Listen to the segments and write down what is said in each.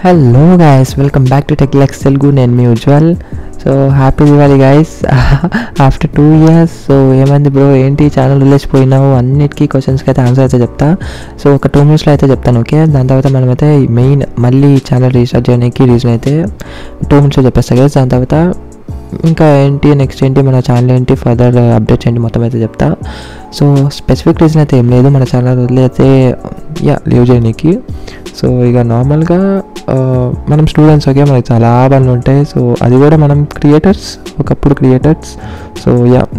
Hello guys, welcome back to Techlex Telugu. నేను మీ Ujwal. So happy Diwali guys. After 2 years. So ఏమైంది bro, ఏంటి channel వదిలేసిపోయినావు? అన్నిటికీ క్వశ్చన్స్కి అయితే ఆన్సర్ అయితే చెప్తా. సో ఒక 2 minutesలో అయితే చెప్తాను, ఓకే? దాని తర్వాత మనమైతే మెయిన్ మళ్ళీ ఛానల్ రీస్టార్ట్ చేయడానికి రీజన్ అయితే 2 minutesలో చెప్పేస్తాను గైస్. దాని తర్వాత ఇంకా ఏంటి నెక్స్ట్ ఏంటి మన ఛానల్ ఏంటి ఫర్దర్ అప్డేట్స్ ఏంటి మొత్తం అయితే చెప్తా. సో స్పెసిఫిక్ రీజన్ అయితే ఏం లేదు మన ఛానల్ వదిలేతే లీవ్ చేయడానికి. సో ఇక నార్మల్గా మనం స్టూడెంట్స్, ఓకే, మనకి చాలా పనులు ఉంటాయి. సో అది కూడా మనం ఒకప్పుడు క్రియేటర్స్. సో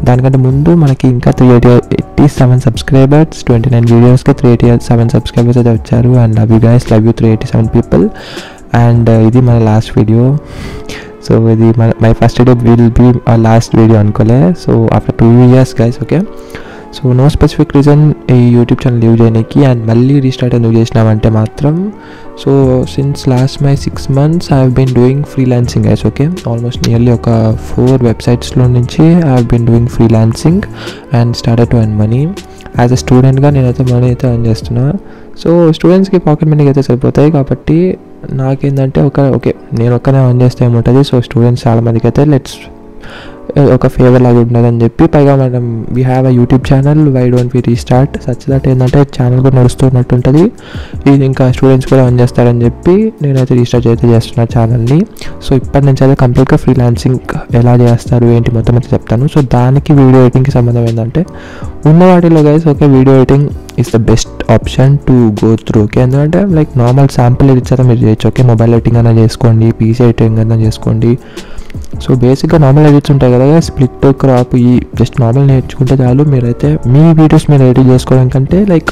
దానికంటే ముందు మనకి ఇంకా 387 సబ్స్క్రైబర్స్, 29 వీడియోస్కి 387 సబ్స్క్రైబర్స్ అయితే వచ్చారు. And love you guys, love you 387 people. And ఇది మన లాస్ట్ వీడియో. సో ఇది my first video will be last video అనుకోలే. So after 2 years guys, okay. So no specific reason ఈ యూట్యూబ్ ఛానల్ లీవ్ చేయడానికి. And మళ్ళీ restart ఎందుకు చేసినామంటే మాత్రం, so since last my 6 months I have been doing freelancing guys, okay. Almost nearly ఒక 4 websitesలో నుంచి I have been doing freelancing and started to earn money. As a స్టూడెంట్గా నేనైతే మనీ అయితే ఎర్న్ చేస్తున్నా. సో స్టూడెంట్స్కి పాకెట్ మనీకి అయితే సరిపోతాయి కాబట్టి నాకేంటంటే ఓకే నేను ఒక్కనే ఎర్న్ చేస్తే ఏముంటుంది. సో స్టూడెంట్స్ చాలామందికి అయితే ఒక ఫేవర్ లాగా ఉండదని చెప్పి, పైగా మనం we have a YouTube channel, why don't we restart such that ఏంటంటే ఛానల్ కూడా నడుస్తున్నట్టు ఉంటుంది, ఇది ఇంకా స్టూడెంట్స్ కూడా ఎర్న్ చేస్తారని చెప్పి నేనైతే రీస్టార్ట్ అయితే చేస్తున్నా ఛానల్ని. సో ఇప్పటి నుంచి అయితే కంప్లీట్గా ఫ్రీలాన్సింగ్ ఎలా చేస్తారు ఏంటి మొత్తం అయితే చెప్తాను. సో దానికి వీడియో ఎడిటింగ్కి సంబంధం ఏంటంటే ఉన్న వాటిలో guys, okay, video editing is the best option to go through, okay. ఎందుకంటే లైక్ నార్మల్ శాంపుల్ ఎడిట్స్ అయితే మీరు చేయొచ్చు, ఓకే. మొబైల్ ఎడిటింగ్ అయినా చేసుకోండి, పీసీ ఎడిటింగ్ అయినా చేసుకోండి. సో బేసిక్గా నార్మల్ ఎడిట్స్ ఉంటాయి కదా, స్ప్లిట్, క్రాప్, ఈ జస్ట్ నార్మల్ నేర్చుకుంటే చాలు. మీరైతే మీ వీడియోస్ మీరు ఎడిట్ చేసుకోవడం కంటే like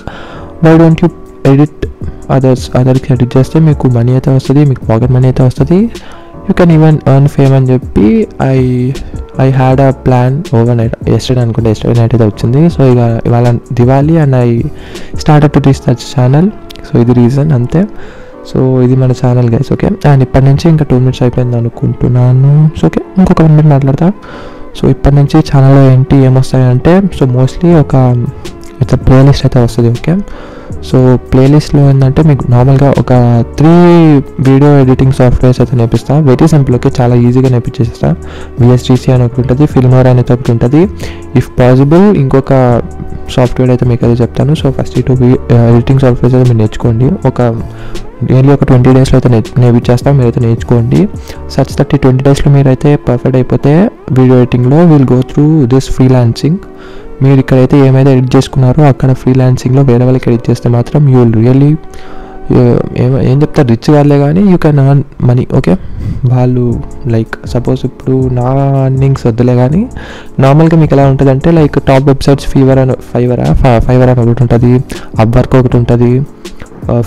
why don't you edit అదర్కి ఎడిట్ చేస్తే మీకు మనీ అయితే వస్తుంది, మీకు పాకెట్ మనీ అయితే వస్తుంది. You can even earn fame అని చెప్పి I had a plan over night, yesterday night అయితే వచ్చింది. సో ఇక ఇవాళ Diwali and I started to restart channel. So ఇది రీజన్ అంతే. సో ఇది మన ఛానల్ గైస్, ఓకే. అండ్ ఇప్పటి నుంచి ఇంకా 2 minutes అయిపోయింది అనుకుంటున్నాను. సో ఓకే, ఇంకొక 1 minute మాట్లాడతా. సో ఇప్పటి నుంచి ఛానల్లో ఏమొస్తాయంటే, సో మోస్ట్లీ ఒక ప్లేలిస్ట్ అయితే వస్తుంది, ఓకే. సో ప్లేలిస్ట్లో ఏంటంటే మీకు నార్మల్గా ఒక 3 వీడియో ఎడిటింగ్ సాఫ్ట్వేర్స్ అయితే నేర్పిస్తా. వెరీ సింపుల్, ఓకే, చాలా ఈజీగా నేర్పించేస్తా. VSTC అని ఒకటి ఉంటుంది, ఫిల్మోరా అనేది ఒకటి ఉంటుంది. ఇఫ్ పాసిబుల్ ఇంకొక సాఫ్ట్వేర్ అయితే మీకు అయితే చెప్తాను. సో ఫస్ట్ 2 ఎడిటింగ్ సాఫ్ట్వేర్స్ అయితే మీరు నేర్చుకోండి. నియర్లీ ఒక 20 daysలో అయితే నేర్పించేస్తాం, మీరైతే నేర్చుకోండి. సచ్ 20 daysలో మీరైతే పర్ఫెక్ట్ అయిపోతే వీడియో ఎడిటింగ్లో will go through this freelancing. మీరు ఇక్కడైతే ఏమైతే ఎడిట్ చేసుకున్నారో అక్కడ ఫ్రీలాన్సింగ్లో వేరే వాళ్ళకి ఎడిట్ చేస్తే మాత్రం యూ విల్ రియల్లీ ఏం చెప్తారు, రిచ్ కాదులే కానీ you can earn money, okay. వాళ్ళు లైక్ సపోజ్ ఇప్పుడు నా ఎర్నింగ్స్ వద్దులే కానీ నార్మల్గా మీకు ఎలా ఉంటుంది అంటే లైక్ టాప్ వెబ్సైట్స్ ఫైవర్ అని ఒకటి ఉంటుంది, అప్వర్క్ ఒకటి ఉంటుంది,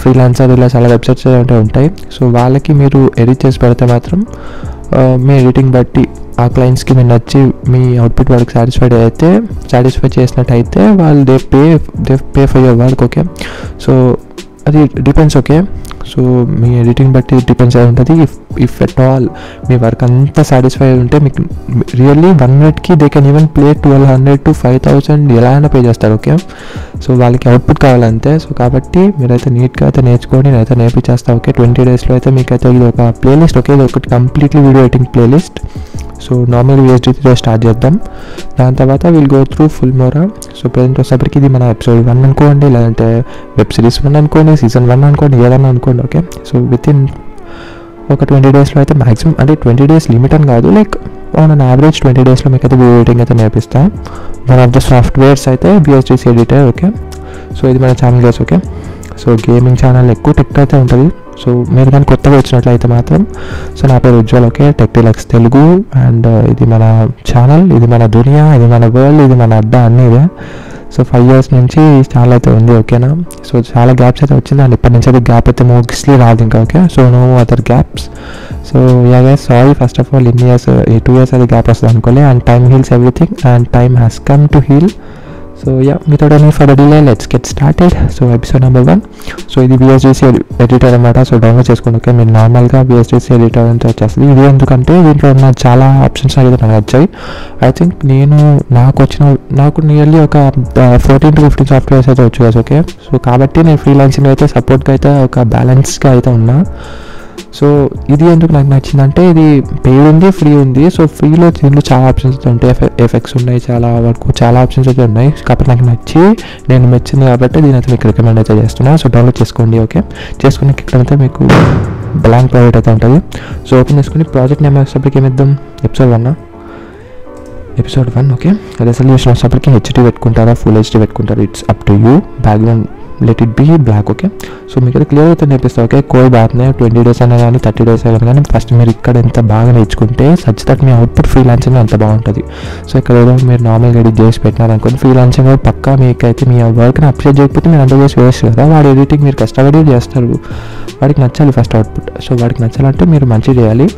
ఫ్రీలాన్సర్, ఇలా చాలా వెబ్సైట్స్ ఉంటాయి. సో వాళ్ళకి మీరు ఎడిట్ చేసి పెడితే మాత్రం మీ ఎడిటింగ్ బట్టి ఆ క్లయింట్స్కి మీరు నచ్చి మీ అవుట్పుట్ వాళ్ళకి సాటిస్ఫై చేసినట్టయితే వాళ్ళు they pay for your work, okay. So అది డిపెండ్స్, ఓకే. సో మీ ఎడిటింగ్ బట్టి డిపెండ్స్ అయి ఉంటుంది. If at all me work అంతా సాటిస్ఫై ఉంటే మీకు really 1 minute they can even play 1200 to 5000 ఎలా అయినా పే చేస్తారు, ఓకే. సో వాళ్ళకి అవుట్పుట్ కావాలంతే. సో కాబట్టి మీరైతే నీట్గా అయితే నేర్చుకొని నేనైతే నేర్పించేస్తాను, ఓకే. 20 daysలో అయితే మీకైతే ఇది ఒక ప్లేలిస్ట్, ఓకే. ఇది ఒకటి completely video editing playlist. So normal VSTCతో స్టార్ట్ చేద్దాం. దాని తర్వాత will go through Filmora. So present వచ్చేసరికి ఇది మన ఎపిసోడ్ 1 అనుకోండి, లేదంటే వెబ్ సిరీస్ 1 అనుకోండి, సీజన్ 1 అనుకోండి, ఏదన్నా అనుకోండి, ఓకే. సో వితిన్ ఒక 20 daysలో అయితే మ్యాక్సిమం, అంటే 20 days లిమిట్ అని కాదు, లైక్ ఆన్ అన్ యావరేజ్ 20 daysలో మీకు అయితే వీడియో ఎడిటింగ్ అయితే నేర్పిస్తాం. వన్ ఆఫ్ ద సాఫ్ట్వేర్స్ అయితే VSTC ఎడిటర్, ఓకే. సో ఇది మన channel guys, okay. So gaming channel ఎక్కువ టెక్ అయితే ఉంటుంది. సో మీరు కానీ కొత్తగా వచ్చినట్లయితే మాత్రం, సో నా పేరు ఉజ్వల్, ఓకే, టెక్లెక్స్ తెలుగు. అండ్ ఇది మన ఛానల్, ఇది మన దునియా, ఇది మన వరల్డ్, ఇది మన అడ్డా అన్నీ ఇదే. సో 5 years నుంచి ఛానల్ అయితే ఉంది, ఓకేనా. సో చాలా గ్యాప్స్ అయితే వచ్చింది, అండ్ ఇప్పటి నుంచి అయితే గ్యాప్ అయితే మోస్ట్లీ రాదు ఇంకా, okay. So no other gaps. So guys, sorry first of all, ఇన్ని ఇయర్స్ 2 years అయితే గ్యాప్ వస్తుంది అనుకోలే. And time heals everything, and time has come to heal. So without any further delay, let's get started. So episode number 1. So ఇది VSTC editor అనమాట. So download చేసుకోండి, okay. మీరు నార్మల్గా VSTC editor అంటే వచ్చేస్తుంది. ఇది ఎందుకంటే దీంట్లో ఉన్న చాలా ఆప్షన్స్ అయితే నాకు వచ్చాయి. ఐ థింక్ నాకు నియర్లీ ఒక 14 to 15 సాఫ్ట్వేర్స్ అయితే వచ్చాయి, ఓకే. సో కాబట్టి నేను ఫ్రీలాన్సింగ్ అయితే సపోర్ట్గా అయితే ఒక బ్యాలెన్స్గా అయితే ఉన్నా. సో ఇది ఎందుకు నాకు నచ్చిందంటే ఇది పెయిడ్ ఉంది, ఫ్రీ ఉంది. సో ఫ్రీలో దీంట్లో చాలా ఆప్షన్స్ అయితే ఉంటాయి, ఎఫెక్ట్స్ ఉన్నాయి, చాలా వరకు చాలా ఆప్షన్స్ అయితే ఉన్నాయి. కాబట్టి నాకు నచ్చి నేను మెచ్చింది కాబట్టి దీని అయితే మీకు రికమెండ్ అయితే చేస్తున్నాను. సో డౌన్లోడ్ చేసుకోండి. ఓకే, చేసుకుని ఇక్కడైతే మీకు బ్లాంక్ ప్రాజెక్ట్ అయితే ఉంటుంది. సో ఓపెన్ చేసుకుని ప్రాజెక్ట్ నేమ్ వచ్చేటప్పటికి ఏమిద్దాం, ఎపిసోడ్ 1. ఓకే, రెజల్యూషన్ వచ్చేటప్పటికి హెచ్డి పెట్టుకుంటారా, ఫుల్ హెచ్డి పెట్టుకుంటారా, it's up to you. Background let it be black. Okay, so మీకు అయితే క్లియర్ అయితే నేర్పిస్తాను. ఓకే, కోయి బాత్నే 20 days అయినా కానీ 30 days అయినా కానీ ఫస్ట్ మీరు ఇక్కడ ఎంత బాగా నేర్చుకుంటే such that me output freelancing అంత బాగుంటుంది. సో ఇక్కడ ఏదో మీరు నార్మల్గా ఎడిట్ చేసి పెట్టినారనుకోండి, ఫ్రీలాన్సింగ్ పక్కా మీకైతే మీ వర్క్ని అప్డేట్ చేయకపోతే మీరు అంత చేసి వేస్ట్ కదా. వాడు ఎడిటింగ్ మీరు కష్టపడి చేస్తారు, వాడికి నచ్చాలి ఫస్ట్ అవుట్పుట్. సో వాడికి నచ్చాలంటే మీరు మంచిగా చేయాలి.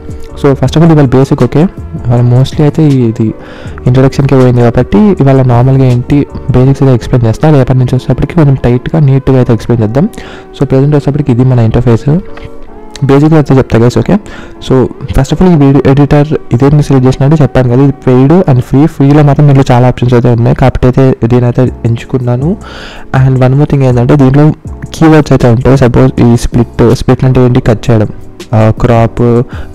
సో ఫస్ట్ ఆఫ్ ఆల్ ఇవాళ బేసిక్. ఓకే, ఇవాళ మోస్ట్లీ అయితే ఇది ఇంట్రొడక్షన్కి పోయింది కాబట్టి ఇవాళ నార్మల్గా ఏంటి బేసిక్స్ అయితే ఎక్స్ప్లెయిన్ చేస్తాను. రేపటి నుంచి వచ్చేటప్పటికి కొంచెం టైట్గా నీట్గా అయితే ఎక్స్ప్లెయిన్ చేద్దాం. సో ప్రజెంట్ వచ్చేటప్పటికి ఇది మన ఇంటర్ఫేస్ బేసిక్గా అయితే చెప్తా guys. Okay, so first of all ఈ వీడియో ఎడిటర్ ఇదేంటి సెలెక్ట్ చేసినట్టు చెప్పాను కదా, ఇది పెయిడ్ అండ్ ఫ్రీలో మాత్రం దీంట్లో చాలా ఆప్షన్స్ అయితే ఉన్నాయి కాబట్టి అయితే దీనైతే ఎంచుకున్నాను. అండ్ వన్ మోర్ థింగ్ ఏంటంటే దీంట్లో కీవర్డ్స్ అయితే ఉంటాయి. సపోజ్ ఈ స్ప్లిట్ అంటే ఏంటి, కట్ చేయడం, క్రాప్,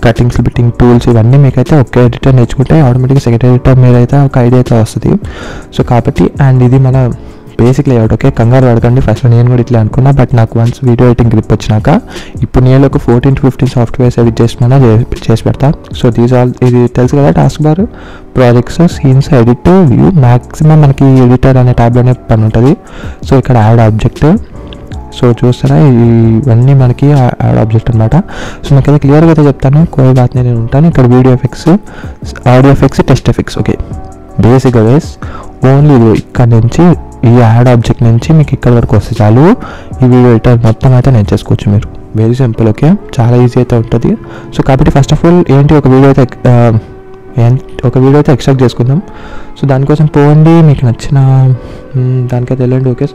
కటింగ్, స్ప్లిట్టింగ్ టూల్స్, ఇవన్నీ మీకైతే ఒకే ఎడిటర్ నేర్చుకుంటే ఆటోమేటిక్గా సెకండ్ ఎడిటర్ మీద అయితే ఒక ఐడియా అయితే వస్తుంది. సో కాబట్టి అండ్ ఇది మన బేసిక్ లేఅవుట్. ఓకే, కంగారు పడకండి, ఫస్ట్ నేను కూడా ఇట్లా అనుకున్నా, బట్ నాకు వన్స్ వీడియో ఎడిటింగ్ గ్రిప్ వచ్చినాక ఇప్పుడు నేను ఒక 14 to 15 సాఫ్ట్వేర్స్ ఎడిట్ చేసి పెడతా. సో దీస్ ఆల్ ఇది తెలుసు కదా, task bar, projects, scenes, edit, view, maximum మనకి ఎడిటర్ అనే ట్యాబ్లోనే పని ఉంటుంది. సో ఇక్కడ యాడ్ ఆబ్జెక్ట్, సో చూస్తారా ఇవన్నీ మనకి యాడ్ ఆబ్జెక్ట్ అనమాట. సో నాకు అయితే క్లియర్గా అయితే చెప్తాను, కోయి బాత్నే నేను ఉంటాను. ఇక్కడ video effects, audio effects, text effects. Okay, బేసిక్గా వేస్ ఓన్లీ ఇక్కడ నుంచి ఈ యాడ్ ఆబ్జెక్ట్ నుంచి మీకు ఇక్కడ వరకు వస్తే చాలు, ఈ వీడియో ఎడిటర్ మొత్తం అయితే నేను చేసుకోవచ్చు మీరు. Very simple. ఓకే, చాలా ఈజీ అయితే ఉంటుంది. సో కాబట్టి ఫస్ట్ ఆఫ్ ఆల్ ఏంటి ఒక వీడియో అయితే ఎక్స్ట్రాక్ట్ చేసుకుందాం. సో దానికోసం పోండి, మీకు నచ్చిన దానికైతే వెళ్ళండి. ఓకే,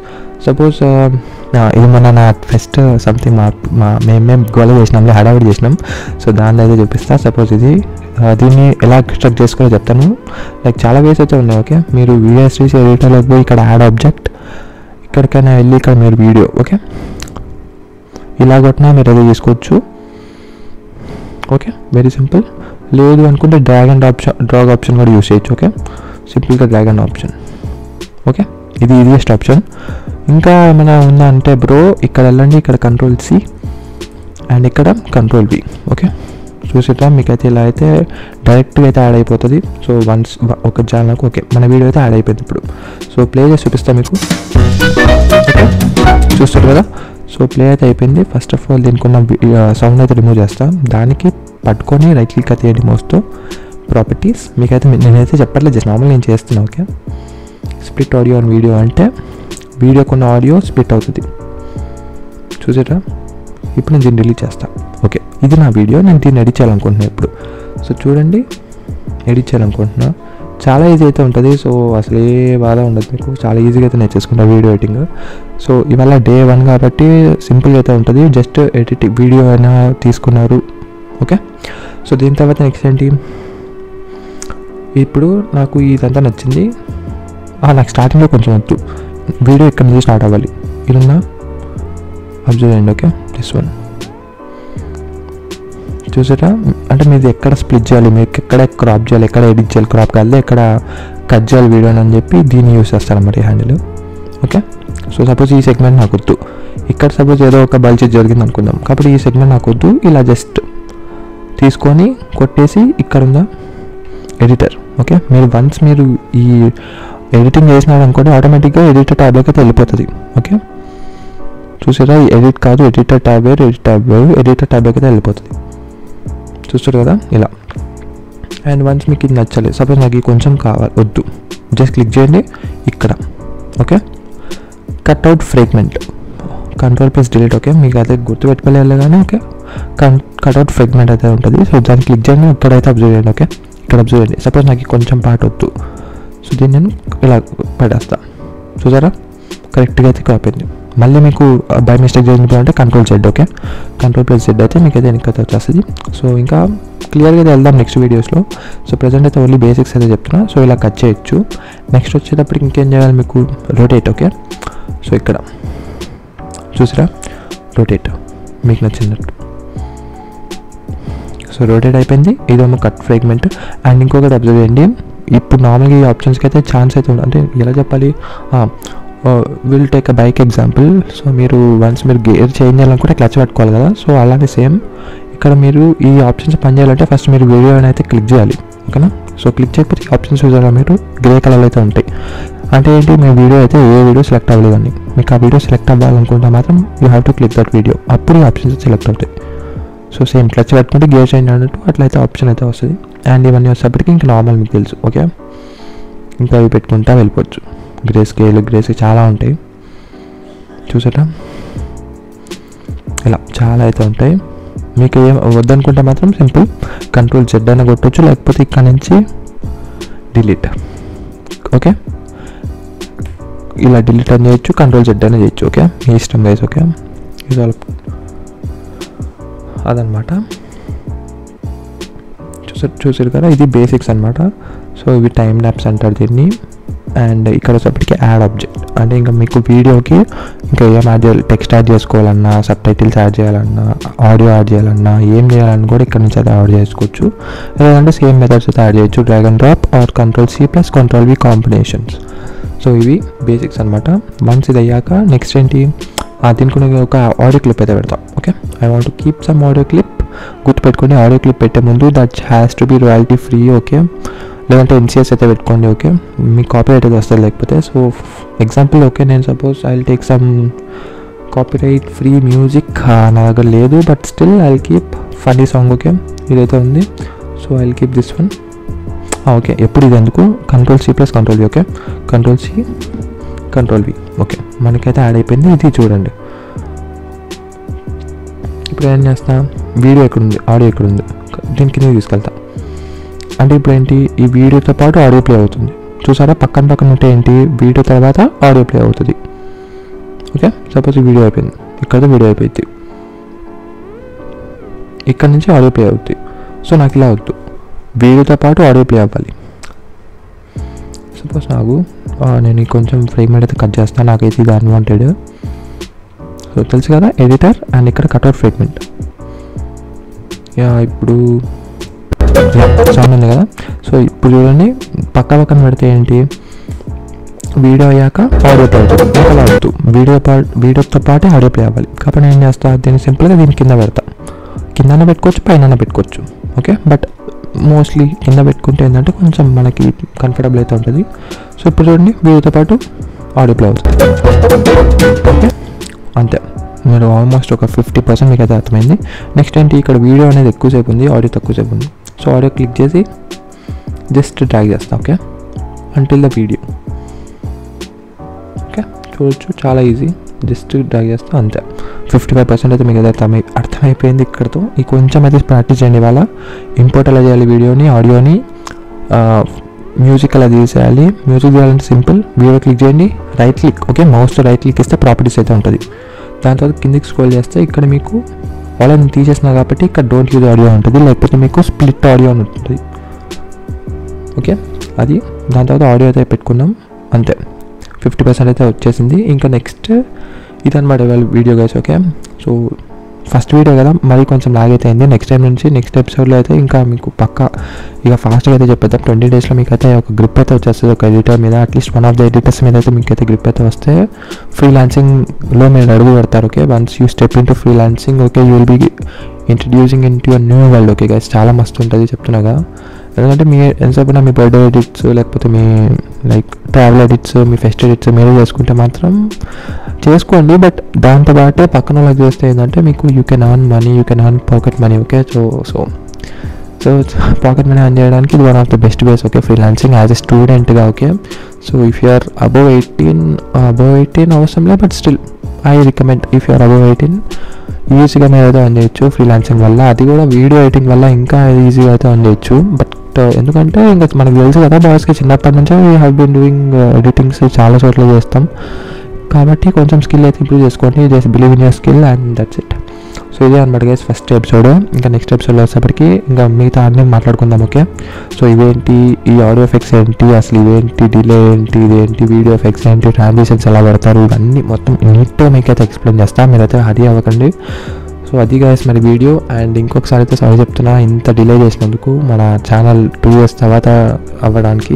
సపోజ్ ఇది మన నా ఫస్ట్ సంథింగ్ మేము గోల చేసినాం, హడావిడి చేసినాం. సో దాన్ని అయితే చూపిస్తా. సపోజ్ దీన్ని ఎలా ఎక్స్ట్రాక్ట్ చేసుకోవాలో చెప్తాను. లైక్ చాలా వేస్ అయితే ఉన్నాయి. ఓకే, మీరు వీడియో స్ట్రీస్ ఎడిటర్లోకి పోయి ఇక్కడ యాడ్ ఆబ్జెక్ట్, ఇక్కడికైనా వెళ్ళి ఇక్కడ మీరు వీడియో, ఓకే ఇలా కొట్టినా మీరు అదే చేసుకోవచ్చు. Okay, very simple. లేదు అనుకుంటే డ్రాగ్ ఆప్షన్ కూడా యూస్ చేయొచ్చు. ఓకే, సింపుల్గా డ్రాగ్ అండ్ ఆప్షన్. ఓకే, ఇది ఈజియెస్ట్ ఆప్షన్. ఇంకా ఏమైనా ఉందా అంటే బ్రో ఇక్కడ వెళ్ళండి, ఇక్కడ Ctrl+C అండ్ ఇక్కడ Ctrl+V. ఓకే, చూసేటా మీకైతే ఇలా అయితే డైరెక్ట్గా అయితే యాడ్ అయిపోతుంది. సో వన్స్ ఒక ఛానల్కి ఓకే మన వీడియో అయితే యాడ్ అయిపోయింది. ఇప్పుడు సో ప్లే చేసి చూపిస్తాను మీకు. ఓకే, చూస్తారు కదా, సో ప్లే అయితే అయిపోయింది. ఫస్ట్ ఆఫ్ ఆల్ దీనికి ఉన్న సౌండ్ అయితే రిమూవ్ చేస్తాం. దానికి పట్టుకొని రైట్ క్లిక్ అయితే మోస్తో ప్రాపర్టీస్, మీకైతే నేనైతే చెప్పట్లేదు, జస్ట్ నార్మల్ నేను చేస్తున్నాను. Okay, split audio and video అంటే వీడియోకున్న ఆడియో స్ప్లిట్ అవుతుంది. చూసారా, ఇప్పుడు నేను దీన్ని డిలీట్ చేస్తాను. ఓకే, ఇది నా వీడియో, నేను దీన్ని ఎడిట్ చేయాలనుకుంటున్నాను ఇప్పుడు. సో చూడండి, ఎడిట్ చేయాలనుకుంటున్నా, చాలా ఈజీ అయితే ఉంటుంది. సో అసలు ఏ బాధ ఉండదు మీకు, చాలా ఈజీగా అయితే నేర్చేసుకుంటా వీడియో ఎడిటింగ్. సో ఇవాళ డే 1 కాబట్టి సింపుల్గా అయితే ఉంటుంది. జస్ట్ ఎడిటింగ్ వీడియో అయినా తీసుకున్నారు. ఓకే, సో దీని తర్వాత నెక్స్ట్ ఏంటి, ఇప్పుడు నాకు ఇదంతా నచ్చింది. నాకు స్టార్టింగ్లో కొంచెం వద్దు, వీడియో ఇక్కడ నుంచి స్టార్ట్ అవ్వాలి. ఇదన్నా అబ్జర్వ్ చేయండి. ఓకే, దిస్ వన్ చూసారా, అంటే మీది ఎక్కడ స్ప్లిట్ చేయాలి, మీకు ఎక్కడ క్రాప్ చేయాలి, ఎక్కడ ఎడిట్ చేయాలి, క్రాప్ కాదు ఎక్కడ కట్ చేయాలి వీడియోని అని చెప్పి దీన్ని యూస్ చేస్తారన్నమాట ఈ హ్యాండిల్. ఓకే, సో సపోజ్ ఈ సెగ్మెంట్ నాకు వద్దు, ఇక్కడ సపోజ్ ఏదో ఒక బల్చి జరిగింది అనుకుందాం, కాబట్టి ఈ సెగ్మెంట్ నాకు వద్దు, ఇలా జస్ట్ తీసుకొని కొట్టేసి ఇక్కడ ఉందా ఎడిటర్. ఓకే, మీరు వన్స్ మీరు ఈ ఎడిటింగ్ చేసినారు అనుకోండి ఆటోమేటిక్గా ఎడిటర్ ట్యాబ్లోకి అయితే వెళ్ళిపోతుంది. ఓకే, చూసారా, ఈ ఎడిట్ కాదు ఎడిటర్ ట్యాబ్ వేరు, ఎడిటర్ ట్యాబ్లోకి అయితే వెళ్ళిపోతుంది. చూస్తారు కదా ఇలా. అండ్ వన్స్ మీకు ఇది నచ్చలేదు, సపోజ్ నాకు కొంచెం కావాలి వద్దు, జస్ట్ క్లిక్ చేయండి ఇక్కడ. Okay, cutout ఫ్రేగ్మెంట్, Ctrl+delete. ఓకే, మీకు అయితే గుర్తుపెట్టుకోలేదు కానీ ఓకే కట్అవుట్ ఫ్రేగ్మెంట్ అయితే ఉంటుంది. సో దాన్ని క్లిక్ చేయండి, ఇక్కడైతే అబ్జర్వ్ చేయండి. ఓకే, ఇక్కడ అబ్జర్వ్ చేయండి. సపోజ్ నాకు కొంచెం పార్ట్ వద్దు, సో దీన్ని నేను ఇలా పడేస్తాను. చూసారా, కరెక్ట్గా అయితే క్రాప్ అయింది. మళ్ళీ మీకు బై మిస్టేక్ చేయాలంటే Ctrl+Z. ఓకే, Ctrl+Z అయితే మీకు అయితే వెనక్కి వచ్చేస్తుంది. సో ఇంకా క్లియర్గా అయితే వెళ్దాం నెక్స్ట్ వీడియోస్లో. సో ప్రజెంట్ అయితే ఓన్లీ బేసిక్స్ అయితే చెప్తున్నా. సో ఇలా కట్ చేయొచ్చు. నెక్స్ట్ వచ్చేటప్పటికి ఇంకేం చేయాలి మీకు, రొటేట్. ఓకే, సో ఇక్కడ చూసారా రొటేట్ మీకు నచ్చినట్టు. సో రొటేట్ అయిపోయింది. ఇదేమో కట్ ఫ్రాగ్మెంట్. అండ్ ఇంకొకటి అబ్జర్వ్ చేయండి, ఇప్పుడు నార్మల్గా ఈ ఆప్షన్స్కి అయితే ఛాన్స్ అయితే ఉంది. అంటే ఎలా చెప్పాలి, will take a bike example. So మీరు వన్స్ మీరు గేర్ చేంజ్ చేయాలనుకుంటే క్లచ్ పట్టుకోవాలి కదా. సో అలానే సేమ్ ఇక్కడ మీరు ఈ ఆప్షన్స్ పని చేయాలంటే ఫస్ట్ మీరు వీడియో అయితే క్లిక్ చేయాలి, ఓకేనా. సో క్లిక్ చేయకపోతే ఈ ఆప్షన్స్ చూసారా మీరు, గ్రే కలర్లో అయితే ఉంటాయి. అంటే ఏంటి, మీ వీడియో అయితే ఏ వీడియో సెలెక్ట్ అవ్వలేదండి. మీకు ఆ వీడియో సెలెక్ట్ అవ్వాలనుకుంటే మాత్రం you have to click that video, అప్పుడు ఈ ఆప్షన్స్ సెలెక్ట్ అవుతాయి. సో సేమ్ క్లచ్ పెట్టుకుంటే గేర్ చేంజ్ అన్నట్టు అట్లయితే ఆప్షన్ అయితే వస్తుంది. అండ్ ఇవన్నీ వచ్చేప్పటికి ఇంకా నార్మల్ మీకు తెలుసు, ఓకే. ఇంకా అవి పెట్టుకుంటా వెళ్ళిపోవచ్చు. గ్రే స్కేల్ చాలా ఉంటాయి చూసారా, ఇలా చాలా అయితే ఉంటాయి. మీకు ఏం వద్దనుకుంటే మాత్రం సింపుల్ Ctrl+Z అని కొట్టవచ్చు, లేకపోతే ఇక్కడ నుంచి డిలీట్, ఓకే. ఇలా డిలీట్ అని చేయొచ్చు, Ctrl+Z అని చేయొచ్చు, ఓకే. మీ ఇష్టం గైస్, ఓకే. ఇది అదనమాట. చూసారు కదా, ఇది బేసిక్స్ అనమాట. సో ఇవి టైం ల్యాప్స్ అంటారు దీన్ని. అండ్ ఇక్కడ వచ్చేప్పటికి యాడ్ ఆబ్జెక్ట్ అంటే ఇంకా మీకు వీడియోకి ఇంకా ఏం యాడ్ చేయాలి, టెక్స్ట్ యాడ్ చేసుకోవాలన్నా, సబ్ టైటిల్స్ యాడ్ చేయాలన్నా, ఆడియో యాడ్ చేయాలన్నా, ఏం చేయాలన్నా కూడా ఇక్కడ నుంచి అయితే యాడ్ చేసుకోవచ్చు. లేదంటే సేమ్ మెథడ్స్ అయితే యాడ్ చేయొచ్చు, drag and drop or Ctrl+C + Ctrl+V combinations. So ఇవి బేసిక్స్ అనమాట. వన్స్ ఇది అయ్యాక నెక్స్ట్ ఏంటి, దీనికి ఒక ఆడియో క్లిప్ అయితే పెడతాం, okay. I want to keep some audio clip. గుర్తుపెట్టుకోండి, ఆడియో క్లిప్ పెట్టే ముందు that has to be royalty free, okay. లేదంటే NCS అయితే పెట్టుకోండి, ఓకే. మీకు కాపీరైట్ అయితే వస్తుంది లేకపోతే. సో ఎగ్జాంపుల్, ఓకే, నేను suppose I will take some copyright free music. నా దగ్గర లేదు, but still I will keep funny song, okay. ఇదైతే ఉంది. So I will keep this one, okay. ఎప్పుడు ఇది ఎందుకు, Ctrl+C + Ctrl+V, okay. Ctrl+C Ctrl+V, okay. మనకైతే యాడ్ అయిపోయింది. ఇది చూడండి. ఇప్పుడు ఏం చేస్తా, వీడియో ఎక్కడుంది, ఆడియో ఎక్కడుంది, దీని కింద తీసుకెళ్తా. అంటే ఇప్పుడు ఏంటి, ఈ వీడియోతో పాటు ఆడియో ప్లే అవుతుంది. చూసారా, పక్కన ఉంటే ఏంటి, వీడియో తర్వాత ఆడియో ప్లే అవుతుంది, ఓకే. సపోజ్ ఈ వీడియో అయిపోయింది, ఇక్కడతో వీడియో అయిపోయింది, ఇక్కడ నుంచి ఆడియో ప్లే అవుతుంది. సో నాకు ఇలా అవుతుంది, వీడియోతో పాటు ఆడియో ప్లే అవ్వాలి. సపోజ్ నేను కొంచెం ఫ్రేగ్మెంట్ అయితే కట్ చేస్తాను, నాకైతే ఇది అన్వాంటెడ్. సో తెలుసు కదా, ఎడిటర్ అండ్ ఇక్కడ కట్అవుట్ ఫ్రేగ్మెంట్. ఇప్పుడు సౌండ్ ఉంది కదా. సో ఇప్పుడు చూడండి, పక్కన పెడితే ఏంటి, వీడియో అయ్యాక ఆడియో ప్లే అవుతుంది. అలా అవుతుంది, వీడియోతో పాటే ఆడియో ప్లే అవ్వాలి. కాబట్టి నేను చేస్తా, దీన్ని సింపుల్గా దీని కింద పెడతా. కిందనే పెట్టుకోవచ్చు, పైన పెట్టుకోవచ్చు, ఓకే. బట్ మోస్ట్లీ కింద పెట్టుకుంటే ఏంటంటే కొంచెం మనకి కంఫర్టబుల్ అయితే ఉంటుంది. సో ఇప్పుడు చూడండి, వీడియోతో పాటు ఆడియో ప్లే అవుతుంది, ఓకే. అంతే, మీరు ఆల్మోస్ట్ ఒక 50% మీకు అయితే అర్థమైంది. నెక్స్ట్ ఏంటి, ఇక్కడ వీడియో అనేది ఎక్కువసేపు ఉంది, ఆడియో తక్కువసేపు ఉంది. సో ఆడియో క్లిక్ చేసి జస్ట్ డ్రాగ్ చేస్తాం, okay, until the video, okay. చూడొచ్చు, చాలా ఈజీ, జస్ట్ డ్రాగ్ చేస్తాం, అంతే. 55% అయితే మీకు అయితే అర్థమైపోయింది ఇక్కడతో. ఈ కొంచెం అయితే ప్రాక్టీస్ చేయండి. ఇవాళ ఇంపోర్ట్ ఎలా చేయాలి వీడియోని, ఆడియోని, మ్యూజిక్ అలా తీసేయాలి. మ్యూజిక్ చేయాలంటే సింపుల్, వీడియో క్లిక్ చేయండి, రైట్ క్లిక్, ఓకే. మౌస్తో రైట్ క్లిక్ ఇస్తే ప్రాపర్టీస్ అయితే ఉంటుంది. దాని తర్వాత కిందికి స్క్రోల్ చేస్తే ఇక్కడ మీకు ఆల్రెడీ తీసేసిన కాబట్టి ఇక్కడ డోంట్ యూజ్ ఆడియో ఉంటుంది, లేకపోతే మీకు స్ప్లిట్ ఆడియో అని ఉంటుంది, ఓకే. అది దాని తర్వాత ఆడియో అయితే పెట్టుకున్నాం, అంతే. 50% అయితే వచ్చేసింది. ఇంకా నెక్స్ట్ ఇదన్నమాట ఇవాళ video guys, okay. So first video కదా, మరి కొంచెం లాగ్ అయితే అయింది. నెక్స్ట్ టైం నుంచి నెక్స్ట్ ఎపిసోడ్లో అయితే ఇంకా మీకు పక్కా ఇక ఫాస్ట్గా అయితే చెప్పేద్దాం. 20 డేస్లో మీకు అయితే ఒక గ్రిప్ అయితే వచ్చేస్తుంది, ఒక ఎడిటర్ మీద, at least one of the editors మీద అయితే మీకు అయితే గ్రిప్ అయితే వస్తే ఫ్రీలాన్సింగ్లో మీరు అడుగు పెడతారు, okay. Once you step in to freelancing, okay, you will be introducing in to your new world, okay guys. చాలా మస్తు ఉంటుంది చెప్తున్నాగా. ఎందుకంటే మీ ఎంతసేపు మీ బర్త్డే ఎడిట్స్, లేకపోతే మీ ట్రావెల్ ఎడిట్స్, మీ ఫెస్ట్ ఎడిట్స్ మీరే చేసుకుంటే మాత్రం చేసుకోండి. బట్ దాంతోపాటు పక్కన వాళ్ళకి చేస్తే ఏంటంటే మీకు you can earn money, you can earn pocket money, okay. So pocket money earn చేయడానికి ఇది one of the best ways, okay, freelancing as a స్టూడెంట్గా, okay. So if you are above 18 అవసరం లేదు, but still I recommend if you are above 18 ఈజీగా మీరు అయితే earn చేయొచ్చు freelancing వల్ల. అది కూడా వీడియో ఎడిటింగ్ వల్ల ఇంకా ఈజీగా అయితే ఎర్న్ చేయొచ్చు. బట్ ఎందుకంటే ఇంకా మనకు తెలుసు కదా, బాయ్స్కి చిన్నప్పటి నుంచే we have been doing editings చాలా చోట్ల చేస్తాం కాబట్టి కొంచెం స్కిల్ అయితే ఇంప్రూవ్ చేసుకోండి. Just believe in your skill and that's it. So ఇదే అనమాట గైస్ ఫస్ట్ ఎపిసోడ్. ఇంకా నెక్స్ట్ ఎపిసోడ్లో వచ్చేప్పటికి ఇంకా మిగతా అన్నీ మాట్లాడుకుందాం, ఓకే. సో ఇవేంటి, ఈ ఆడియో ఎఫెక్ట్స్ ఏంటి, అసలు ఇవేంటి, డిలే ఏంటి, ఇదేంటి, వీడియో ఎఫెక్ట్స్ ఏంటి, ట్రాన్సిషన్స్ ఎలా పెడతారు, ఇవన్నీ మొత్తం నీట్గా మీకైతే ఎక్స్ప్లెయిన్ చేస్తాను. మీరైతే హరీ అవ్వకండి. సో సో అది గైస్ మరి వీడియో. అండ్ ఇంకొకసారి అయితే సారీ చెప్తున్నా ఇంత డిలే చేసినందుకు మన ఛానల్ 2 years తర్వాత అవ్వడానికి.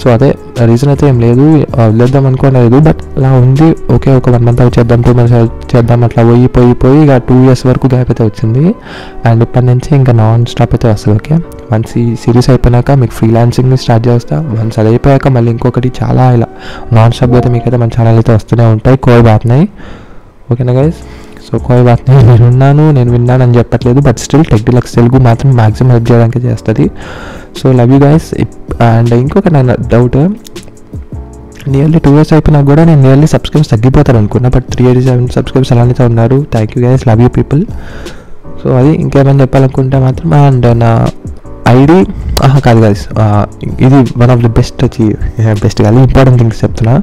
సో అదే రీజన్ అయితే ఏం లేదు, వదిలేద్దాం అనుకోలేదు, బట్ అలా ఉంది. ఓకే ఒక 1 month చేద్దాం, 2 months చేద్దాం, అట్లా పోయి ఇక 2 years వరకు గ్యాప్ అయితే వచ్చింది. అండ్ ఇప్పటి నుంచి ఇంకా నాన్ స్టాప్ అయితే వస్తుంది. ఓకే వన్స్ ఈ సిరీస్ అయిపోయినాక మీకు ఫ్రీలాన్సింగ్ని స్టార్ట్ చేస్తా. వన్స్ అది అయిపోయాక మళ్ళీ ఇంకొకటి చాలా ఇలా నాన్ స్టాప్ అయితే మీకైతే మన ఛానల్ అయితే వస్తూనే ఉంటాయి. కోయి బాత్ నై. ఓకేనా గైస్? సో కోయి బాత్ నై నేను విన్నాను అని చెప్పట్లేదు, but still tech deluxe Telugu మాత్రం మ్యాక్సిమం హెల్ప్ చేయడానికి చేస్తుంది. So love you guys. And ఇంకొక నా డౌట్, నియర్లీ 2 years అయిపోయినా కూడా నేను నియర్లీ సబ్స్క్రైబ్స్ తగ్గిపోతాను అనుకున్నా, బట్ 387 సబ్స్క్రైబ్స్ అలానే ఉన్నారు. Thank you guys, love you people. So అది ఇంకేమైనా చెప్పాలనుకుంటే మాత్రం. అండ్ నా ఐడి కాదు గైస్, ఇది వన్ ఆఫ్ ది బెస్ట్ కాదు, ఇంపార్టెంట్ థింగ్స్ చెప్తున్నా.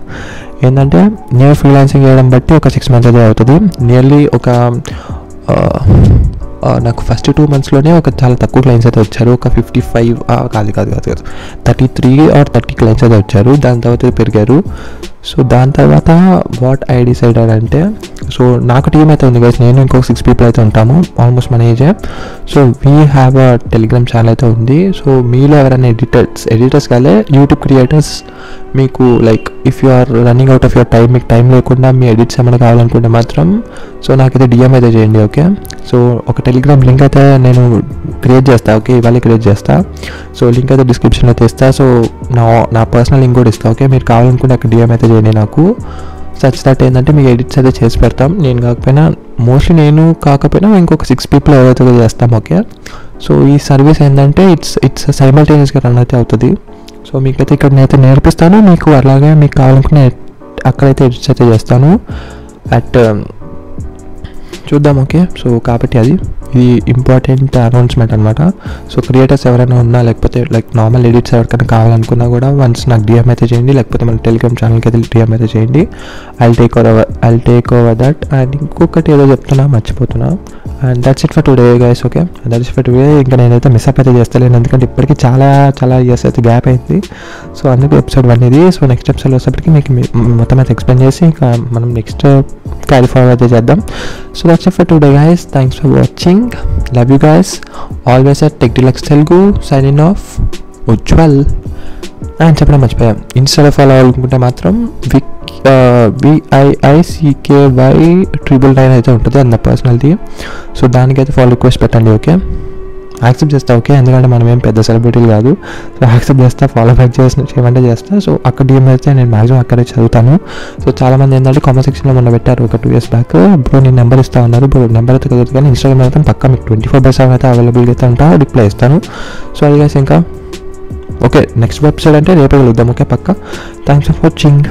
ఏంటంటే నేను ఫ్రీలాన్సింగ్ చేయడం బట్టి ఒక 6 months అదే అవుతుంది. నియర్లీ ఒక నాకు ఫస్ట్ 2 monthsలోనే ఒక చాలా తక్కువ క్లయింట్స్ అయితే వచ్చారు. ఒక 55 కాదు 33 or 30 క్లయింట్స్ అయితే వచ్చారు. దాని తర్వాత పెరిగారు. సో దాని తర్వాత వాట్ ఐ డిసైడెడ్ అంటే, సో నాకు టీం అయితే ఉంది గైస్, నేను ఇంకొక 6 people అయితే ఉంటాము, ఆల్మోస్ట్ మన ఏజే. So we have a Telegram channel అయితే ఉంది. సో మీలో ఎవరైనా ఎడిటర్స్ కాలే యూట్యూబ్ క్రియేటర్స్, మీకు like if you are running out of your time, మీకు టైం లేకుండా మీ ఎడిట్స్ ఏమైనా కావాలనుకుంటే మాత్రం సో నాకైతే డిఎం అయితే చేయండి. ఓకే సో ఒక టెలిగ్రామ్ లింక్ అయితే నేను క్రియేట్ చేస్తా. ఓకే ఇవాళ క్రియేట్ చేస్తా. సో లింక్ అయితే డిస్క్రిప్షన్లో అయితే ఇస్తా. సో నా పర్సనల్ లింక్ కూడా ఇస్తా. ఓకే మీరు కావాలనుకుంటే అక్కడ డిఎం అయితే చేయండి నాకు. సచ్ దట్ ఏంటంటే మీకు ఎడిట్స్ అయితే చేసి పెడతాం. నేను కాకపోయినా మోస్ట్లీ నేను కాకపోయినా ఇంకొక 6 people ఎవరైతే చేస్తాం. ఓకే సో ఈ సర్వీస్ ఏంటంటే ఇట్స్ సైమల్టేనియస్గా రన్ అయితే అవుతుంది. సో మీకైతే ఇక్కడ నేనైతే నేర్పిస్తాను, మీకు అలాగే మీకు కావాలనుకునే అక్కడైతే ఎడిట్స్ అయితే చేస్తాను. చూద్దాం. ఓకే సో కాబట్టి ఇది ఇంపార్టెంట్ అనౌన్స్మెంట్ అనమాట. సో క్రియేటర్స్ ఎవరైనా ఉన్నా, లేకపోతే లైక్ నార్మల్ ఎడిట్స్ ఎవరికైనా కావాలనుకున్నా కూడా వన్స్ నాకు డిఎం అయితే చేయండి, లేకపోతే మన టెలిగ్రామ్ ఛానల్కి అయితే డిఎం అయితే చేయండి. I'll take over that. And ఇంకొకటి ఏదో చెప్తున్నా మర్చిపోతున్నా. And that's it for today guys. Okay that's for today. ఇంకా నేనైతే మిస్అప్ అయితే చేస్తలేను, ఎందుకంటే ఇప్పటికీ చాలా ఇయర్స్ అయితే గ్యాప్ అయింది. సో అందుకే ఎపిసోడ్ 1 ఇది. సో నెక్స్ట్ ఎపిసోడ్ వచ్చేప్పటికి మీకు మొత్తం అయితే ఎక్స్ప్లెయిన్ చేసి ఇంకా మనం నెక్స్ట్ క్యారీ ఫార్వర్డ్ అయితే చేద్దాం. So that's it for today guys. Thanks for watching. Love you guys. Always at Tech Deluxe Telugu. Signing off. Ujjwal. And చెప్పడం మర్చిపోయా, ఇన్స్టాలో ఫాలో అవ్వాలనుకుంటే మాత్రం VIICKY999 అయితే ఉంటుంది, అది నా పర్సనల్ది. సో దానికైతే ఫాలో రిక్వెస్ట్ పెట్టండి. ఓకే యాక్సెప్ట్ చేస్తా. ఓకే ఎందుకంటే మనం ఏం పెద్ద సెలబ్రిటీలు కాదు. సో యాక్సెప్ట్ చేస్తా, ఫాలో బ్యాక్ చేయమంటే చేస్తా. సో అక్కడ డిఎం అయితే నేను మ్యాక్సిమం అక్కడే చదువుతాను. సో చాలామంది ఏంటంటే కామెంట్ సెక్షన్లో మొన్న పెట్టారు ఒక 2 years బ్యాక్, బ్రో నేను నెంబర్ ఇస్తా ఉన్నారు. బ్రో నెంబర్ అయితే కుదరదు, కానీ ఇన్స్టాగ్రామ్ అయితే పక్కా మీకు 24/7 అయితే అవైలబుల్గా అయితే ఉంటా, రిప్లై ఇస్తాను. సో అది గైస్ ఇంకా ఓకే నెక్స్ట్ ఎపిసోడ్ అంటే రేపే కలుద్దాం. ఓకే పక్కా. Thanks for watching.